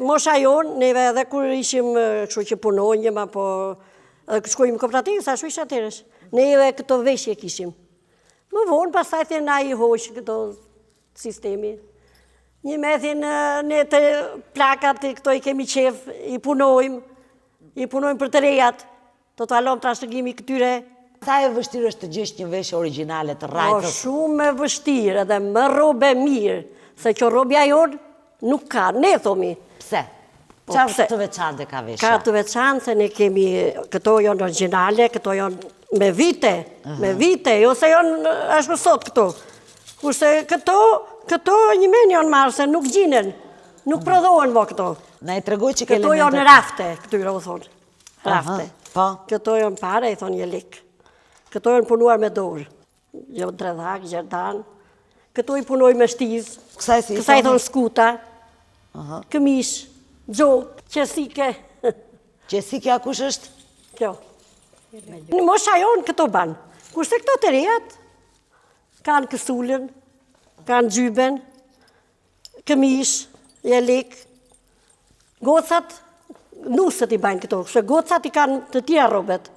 mosha jonë, neve edhe kur ishim kështu që punonjëm, apo shkojmë kooperativë, sa shu isha atëresh. Neve këto veshje kishim. Më vonë, pastaj thënë na i hoqë këto sistemi. Një me thënë, ne të plakat këto i kemi qef, i punojmë për të rejat, të alom trashëgimi këtyre. Sa e vështirë është të gjesh një veshje origjinale të rajtës? Shumë e vështirë edhe më robe mirë, se që robja jonë nuk ka, ne thomi. Pse? Qarë të veçante ka veshja? Ka të veçante, se ne kemi, këto janë origjinale, këto janë me vite, jo se janë ashtu sot këto. Kurse këto një men janë marrë, se nuk gjinen, nuk prodhohen bo këto. Na i tregoj që ke këto janë rafte, këtyre u thonë, rafte. Këto janë pare, i thonë një lik. Këto janë punuar me dorë, jo dredhak, gjerdan. Këto i punoj me shtizë, kësa i thonë skuta, këmish, gjokë, qesike. Qesike a kush është? Kjo. Në mosha jonë këto banë. Kurse këto të rejat, kanë kësullën, kanë gjyben, këmish, jelik. Gocat, nusët i banë këto, se gocat i kanë të tjera robet.